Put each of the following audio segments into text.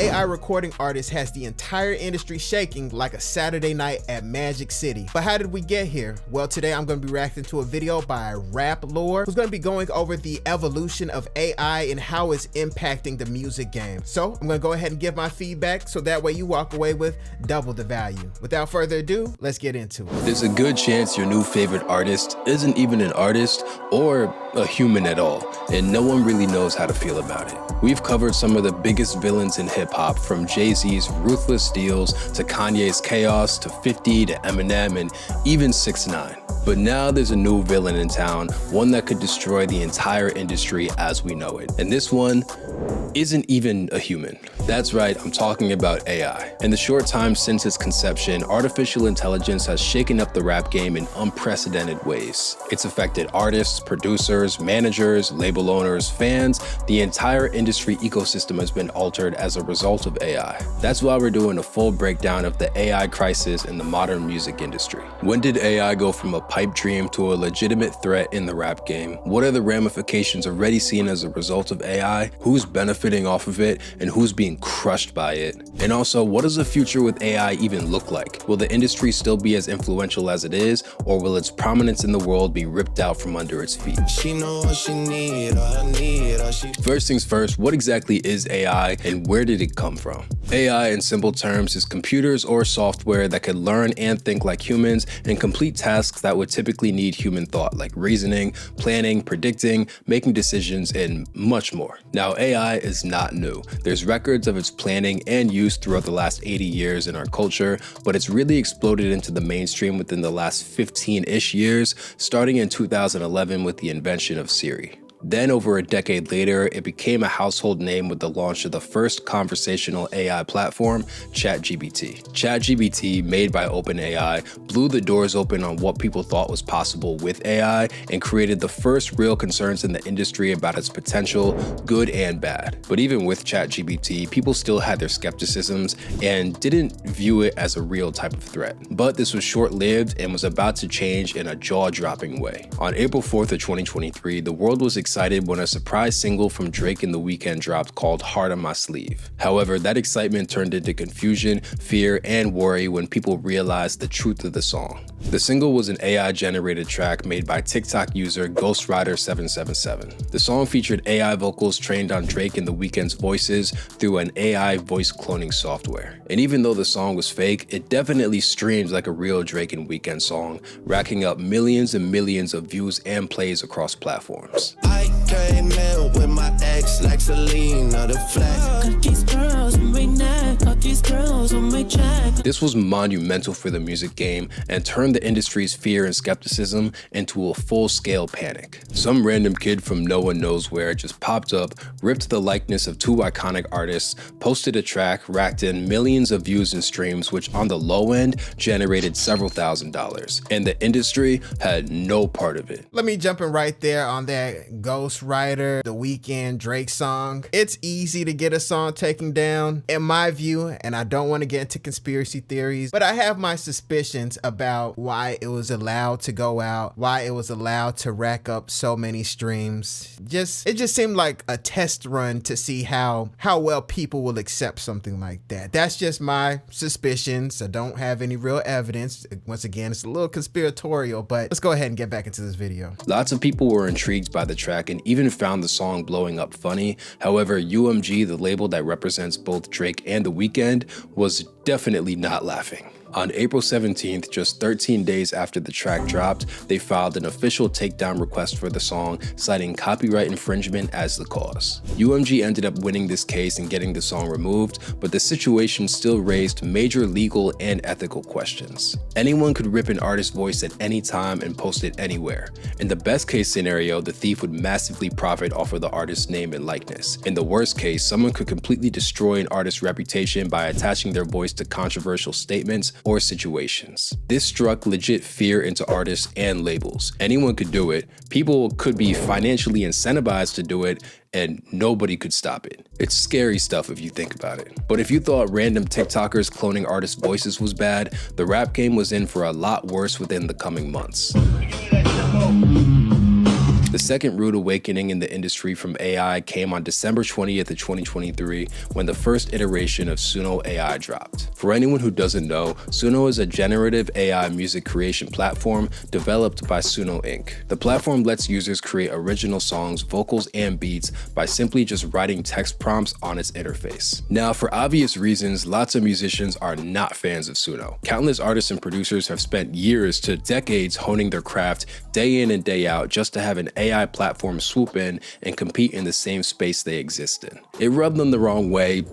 AI recording artist has the entire industry shaking like a Saturday night at Magic City. But how did we get here? Well, today I'm going to be reacting to a video by Rap Lore, who's going to be going over the evolution of AI and how it's impacting the music game. So I'm going to go ahead and give my feedback so that way you walk away with double the value. Without further ado, let's get into it. There's a good chance your new favorite artist isn't even an artist or a human at all, and no one really knows how to feel about it. We've covered some of the biggest villains in hip-hop, from Jay-Z's ruthless deals to Kanye's chaos to 50 to Eminem and even 6ix9ine. But now there's a new villain in town, one that could destroy the entire industry as we know it. And this one isn't even a human. That's right, I'm talking about AI. In the short time since its conception, artificial intelligence has shaken up the rap game in unprecedented ways. It's affected artists, producers, managers, label owners, fans. The entire industry ecosystem has been altered as a result of AI. That's why we're doing a full breakdown of the AI crisis in the modern music industry. When did AI go from a pipe dream to a legitimate threat in the rap game? What are the ramifications already seen as a result of AI? Who's benefiting off of it and who's being crushed by it? And also, what does the future with AI even look like? Will the industry still be as influential as it is, or will its prominence in the world be ripped out from under its feet? She know what she need, all I need, all she... First things first, what exactly is AI and where did it come from? AI, in simple terms, is computers or software that can learn and think like humans and complete tasks that would typically need human thought, like reasoning, planning, predicting, making decisions, and much more. Now, AI is not new. There's records of its planning and use throughout the last 80 years in our culture, but it's really exploded into the mainstream within the last 15-ish years, starting in 2011 with the invention of Siri. Then over a decade later, it became a household name with the launch of the first conversational AI platform, ChatGPT. ChatGPT, made by OpenAI, blew the doors open on what people thought was possible with AI and created the first real concerns in the industry about its potential, good and bad. But even with ChatGPT, people still had their skepticisms and didn't view it as a real type of threat. But this was short-lived and was about to change in a jaw-dropping way. On April 4th of 2023, the world was excited when a surprise single from Drake and the Weeknd dropped called Heart on My Sleeve. However, that excitement turned into confusion, fear, and worry when people realized the truth of the song. The single was an AI-generated track made by TikTok user GhostRider777. The song featured AI vocals trained on Drake and the Weeknd's voices through an AI voice cloning software. And even though the song was fake, it definitely streams like a real Drake and Weeknd song, racking up millions and millions of views and plays across platforms. I came in with my ex like Selena, the flag. Got these girls on my neck, got these girls on my check. This was monumental for the music game and turned the industry's fear and skepticism into a full-scale panic. Some random kid from no one knows where just popped up, ripped the likeness of two iconic artists, posted a track, racked in millions of views and streams, which on the low end generated several $1,000s, and the industry had no part of it. Let me jump in right there on that Ghost Rider, the Weeknd, Drake song. It's easy to get a song taken down, in my view, and I don't want to get into conspiracy theories, but I have my suspicions about why it was allowed to go out, why it was allowed to rack up so many streams. It just seemed like a test run to see how well people will accept something like that. That's just my suspicions. I don't have any real evidence. Once again, it's a little conspiratorial, but let's go ahead and get back into this video. Lots of people were intrigued by the track and even found the song blowing up funny. However, UMG, the label that represents both Drake and The Weeknd, was definitely not laughing. On April 17th, just 13 days after the track dropped, they filed an official takedown request for the song, citing copyright infringement as the cause. UMG ended up winning this case and getting the song removed, but the situation still raised major legal and ethical questions. Anyone could rip an artist's voice at any time and post it anywhere. In the best case scenario, the thief would massively profit off of the artist's name and likeness. In the worst case, someone could completely destroy an artist's reputation by attaching their voice to controversial statements or situations. This struck legit fear into artists and labels. Anyone could do it, people could be financially incentivized to do it, and nobody could stop it. It's scary stuff if you think about it. But if you thought random TikTokers cloning artists' voices was bad, the rap game was in for a lot worse within the coming months. The second rude awakening in the industry from AI came on December 20th of 2023 when the first iteration of Suno AI dropped. For anyone who doesn't know, Suno is a generative AI music creation platform developed by Suno Inc. The platform lets users create original songs, vocals, and beats by simply just writing text prompts on its interface. Now, for obvious reasons, lots of musicians are not fans of Suno. Countless artists and producers have spent years to decades honing their craft day in and day out just to have an AI platform swoop in and compete in the same space they exist in. It rubbed them the wrong way,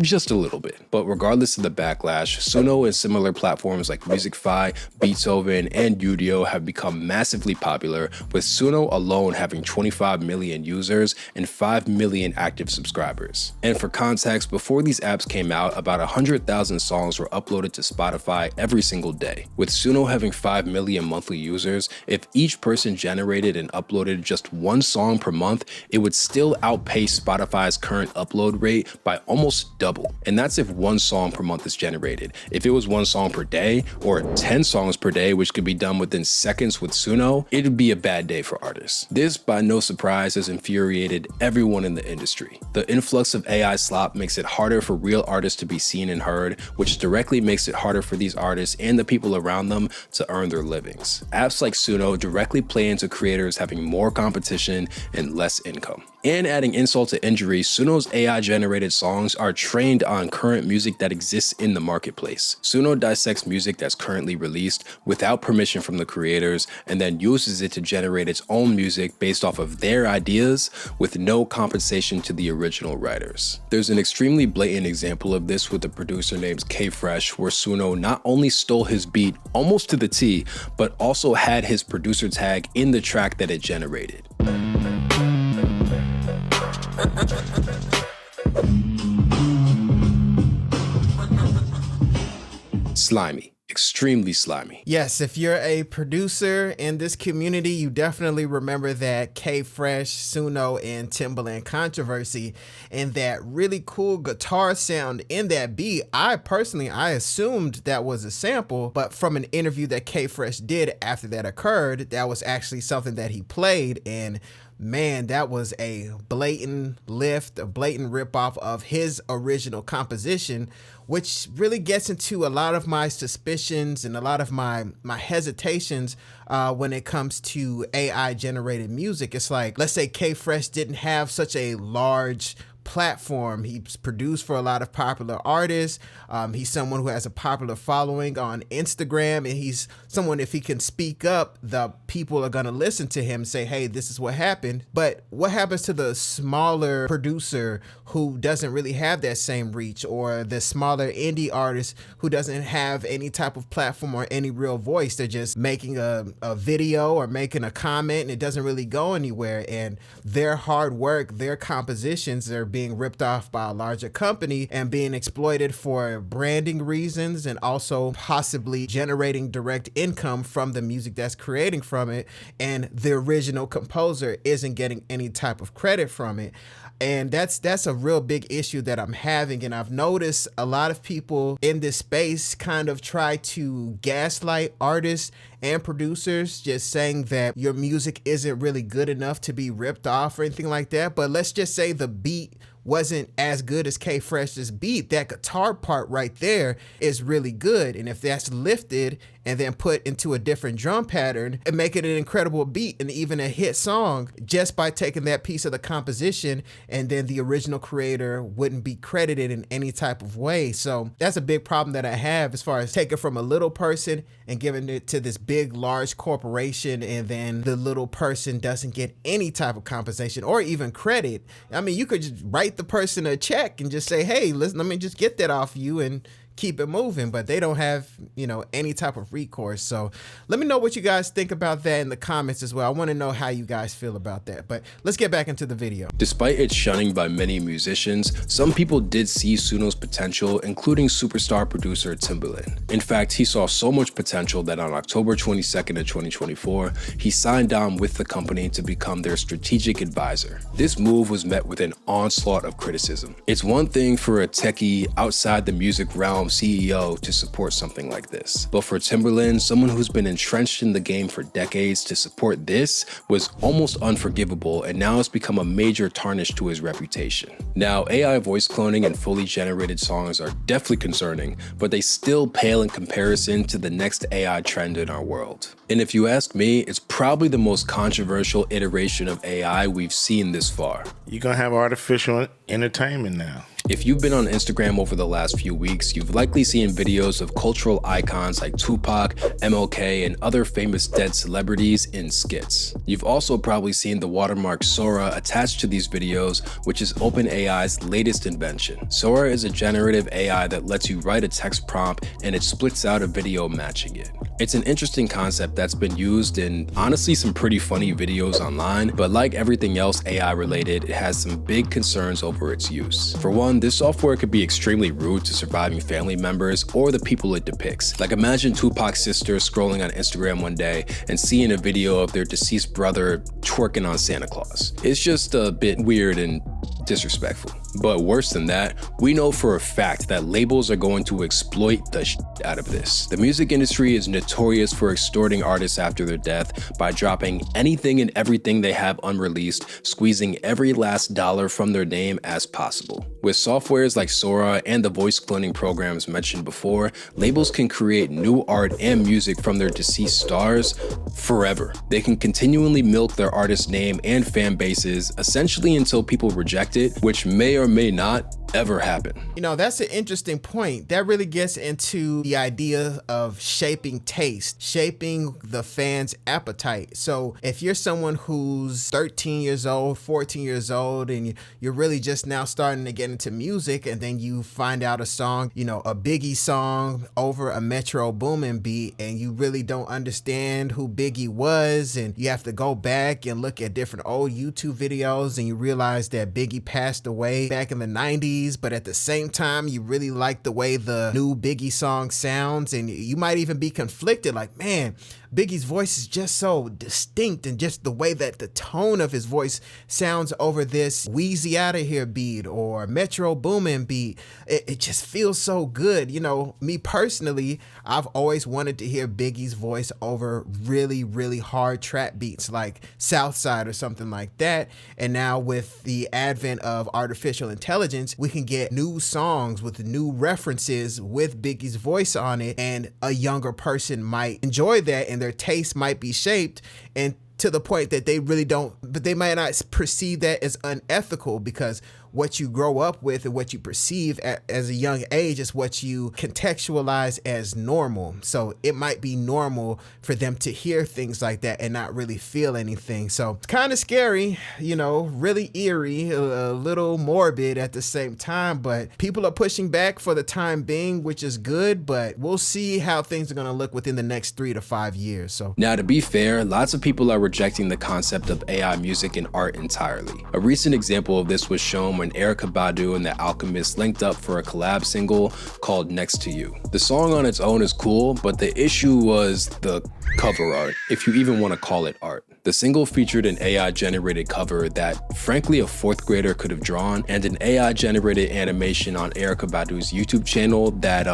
just a little bit. But regardless of the backlash, Suno and similar platforms like Musicfy, Beethoven, and Udio have become massively popular, with Suno alone having 25 million users and 5 million active subscribers. And for context, before these apps came out, about 100,000 songs were uploaded to Spotify every single day. With Suno having 5 million monthly users, if each person generated and uploaded just one song per month, it would still outpace Spotify's current upload rate by almost double. And that's if one song per month is generated. If it was one song per day or 10 songs per day, which could be done within seconds with Suno, it would be a bad day for artists. This, by no surprise, has infuriated everyone in the industry. The influx of AI slop makes it harder for real artists to be seen and heard, which directly makes it harder for these artists and the people around them to earn their livings. Apps like Suno directly play into creators having more competition and less income. And adding insult to injury, Suno's AI-generated songs are trained on current music that exists in the marketplace. Suno dissects music that's currently released without permission from the creators and then uses it to generate its own music based off of their ideas with no compensation to the original writers. There's an extremely blatant example of this with a producer named K-Fresh, where Suno not only stole his beat almost to the T, but also had his producer tag in the track that it generated. Slimy. Extremely slimy. Yes, if you're a producer in this community, you definitely remember that K-Fresh, Suno, and Timbaland controversy and that really cool guitar sound in that beat. I assumed that was a sample, but from an interview that K-Fresh did after that occurred, that was actually something that he played, and man, that was a blatant lift, a blatant ripoff of his original composition, which really gets into a lot of my suspicions and a lot of my hesitations when it comes to AI generated music. It's like, let's say K-Fresh didn't have such a large platform. He's produced for a lot of popular artists. He's someone who has a popular following on Instagram, and he's someone, if he can speak up, the people are going to listen to him and say, hey, this is what happened. But what happens to the smaller producer who doesn't really have that same reach, or the smaller indie artist who doesn't have any type of platform or any real voice? They're just making a video or making a comment and it doesn't really go anywhere, and their hard work, their compositions are being ripped off by a larger company and being exploited for branding reasons, and also possibly generating direct income from the music that's creating from it, and the original composer isn't getting any type of credit from it. And that's a real big issue that I'm having. And I've noticed a lot of people in this space kind of try to gaslight artists and producers, just saying that your music isn't really good enough to be ripped off or anything like that. But let's just say the beat wasn't as good as K-Fresh's beat. That guitar part right there is really good. And if that's lifted and then put into a different drum pattern and make it an incredible beat and even a hit song, just by taking that piece of the composition, and then the original creator wouldn't be credited in any type of way. So that's a big problem that I have, as far as taking from a little person and giving it to this big, large corporation, and then the little person doesn't get any type of compensation or even credit. I mean, you could just write the person a check and just say, hey, listen, let me just get that off you and keep it moving, but they don't have, any type of recourse. So let me know what you guys think about that in the comments as well. I want to know how you guys feel about that, but let's get back into the video. Despite its shunning by many musicians, some people did see Suno's potential, including superstar producer Timbaland. In fact, he saw so much potential that on October 22nd of 2024, he signed on with the company to become their strategic advisor. This move was met with an onslaught of criticism. It's one thing for a techie outside the music realm realm CEO to support something like this. But for Timbaland, someone who's been entrenched in the game for decades, to support this was almost unforgivable, and now it's become a major tarnish to his reputation. Now, AI voice cloning and fully generated songs are definitely concerning, but they still pale in comparison to the next AI trend in our world. And if you ask me, it's probably the most controversial iteration of AI we've seen this far. You're gonna have artificial entertainment now. If you've been on Instagram over the last few weeks, you've likely seen videos of cultural icons like Tupac, MLK, and other famous dead celebrities in skits. You've also probably seen the watermark Sora attached to these videos, which is OpenAI's latest invention. Sora is a generative AI that lets you write a text prompt and it splits out a video matching it. It's an interesting concept that's been used in honestly some pretty funny videos online, but like everything else AI related, it has some big concerns over its use. For one, this software could be extremely rude to surviving family members or the people it depicts. Like, imagine Tupac's sister scrolling on Instagram one day and seeing a video of their deceased brother twerking on Santa Claus. It's just a bit weird and disrespectful. But worse than that, we know for a fact that labels are going to exploit the shit out of this. The music industry is notorious for extorting artists after their death by dropping anything and everything they have unreleased, squeezing every last dollar from their name as possible. With softwares like Sora and the voice cloning programs mentioned before, labels can create new art and music from their deceased stars forever. They can continually milk their artist name and fan bases essentially until people reject it, which may or may not ever happen. You know, that's an interesting point. That really gets into the idea of shaping taste, shaping the fan's appetite. So if you're someone who's 13 years old, 14 years old, and you're really just now starting to get into music, and then you find out a song, you know, a Biggie song over a Metro Boomin beat, and you really don't understand who Biggie was, and you have to go back and look at different old YouTube videos, and you realize that Biggie passed away back in the 90s, but at the same time, you really like the way the new Biggie song sounds, and you might even be conflicted, like, man, Biggie's voice is just so distinct, and just the way that the tone of his voice sounds over this Wheezy Outta Here beat or Metro Boomin beat, it just feels so good. You know, me personally, I've always wanted to hear Biggie's voice over really, really hard trap beats like Southside or something like that. And now with the advent of artificial intelligence, we can get new songs with new references with Biggie's voice on it, and a younger person might enjoy that, and their taste might be shaped and to the point that they really don't, but they might not perceive that as unethical, because what you grow up with and what you perceive as a young age is what you contextualize as normal. So it might be normal for them to hear things like that and not really feel anything. So it's kind of scary, you know, really eerie, a little morbid at the same time, but people are pushing back for the time being, which is good, but we'll see how things are going to look within the next 3 to 5 years. So now, to be fair, lots of people are rejecting the concept of AI music and art entirely. A recent example of this was shown when Erykah Badu and The Alchemist linked up for a collab single called Next to You. The song on its own is cool, but the issue was the cover art, if you even want to call it art. The single featured an AI-generated cover that, frankly, a 4th grader could have drawn, and an AI-generated animation on Erykah Badu's YouTube channel that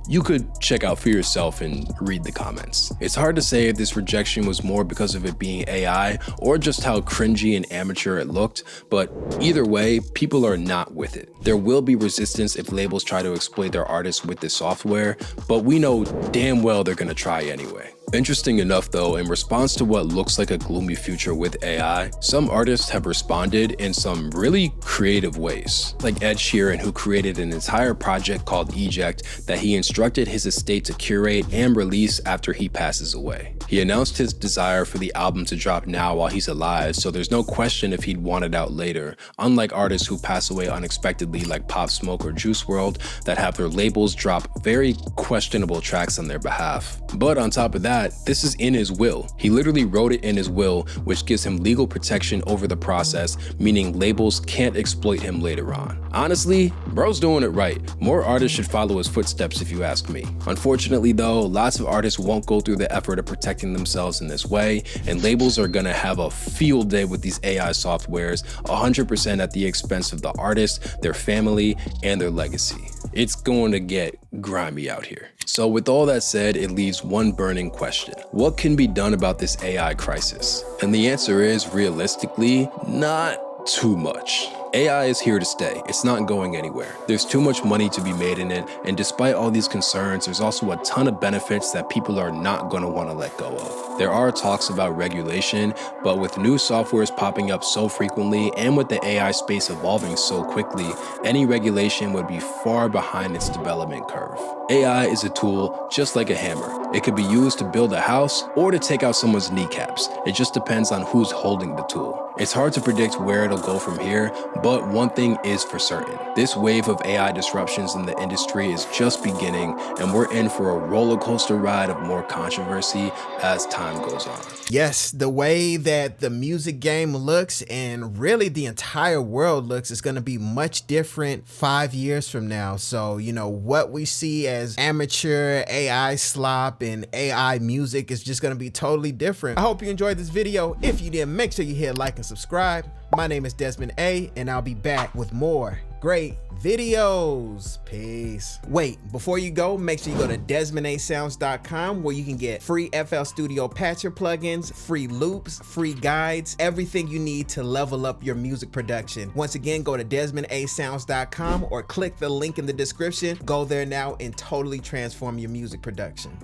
you could check out for yourself and read the comments. It's hard to say if this rejection was more because of it being AI or just how cringy and amateur it looked, but either way, people are not with it. There will be resistance if labels try to exploit their artists with this software, but we know damn well they're gonna try anyway. Interesting enough though, in response to what looks like a gloomy future with AI, some artists have responded in some really creative ways. Like Ed Sheeran, who created an entire project called Eject that he instructed his estate to curate and release after he passes away. He announced his desire for the album to drop now while he's alive, so there's no question if he'd want it out later, unlike artists who pass away unexpectedly like Pop Smoke or Juice WRLD that have their labels drop very questionable tracks on their behalf. But on top of that, this is in his will. He literally wrote it in his will, which gives him legal protection over the process, meaning labels can't exploit him later on. Honestly, bro's doing it right. More artists should follow his footsteps if you ask me. Unfortunately though, lots of artists won't go through the effort of protecting themselves in this way, and labels are gonna have a field day with these AI softwares, 100% at the expense of the artist, their family, and their legacy. It's going to get grimy out here. So with all that said, it leaves one burning question. What can be done about this AI crisis? And the answer is, realistically, not too much. AI is here to stay. It's not going anywhere. There's too much money to be made in it, and despite all these concerns, there's also a ton of benefits that people are not going to want to let go of. There are talks about regulation, but with new softwares popping up so frequently and with the AI space evolving so quickly, any regulation would be far behind its development curve. AI is a tool just like a hammer. It could be used to build a house or to take out someone's kneecaps. It just depends on who's holding the tool. It's hard to predict where it'll go from here, but one thing is for certain. This wave of AI disruptions in the industry is just beginning, and we're in for a roller coaster ride of more controversy as time goes on. Yes, the way that the music game looks and really the entire world looks is going to be much different 5 years from now. So, what we see as amateur AI slop and AI music is just going to be totally different. I hope you enjoyed this video. If you did, make sure you hit like and subscribe. My name is Desmond A, and I'll be back with more great videos. Peace. Wait, before you go, make sure you go to DesmondASounds.com where you can get free FL Studio patcher plugins, free loops, free guides, everything you need to level up your music production. Once again, go to DesmondASounds.com or click the link in the description. Go there now and totally transform your music production.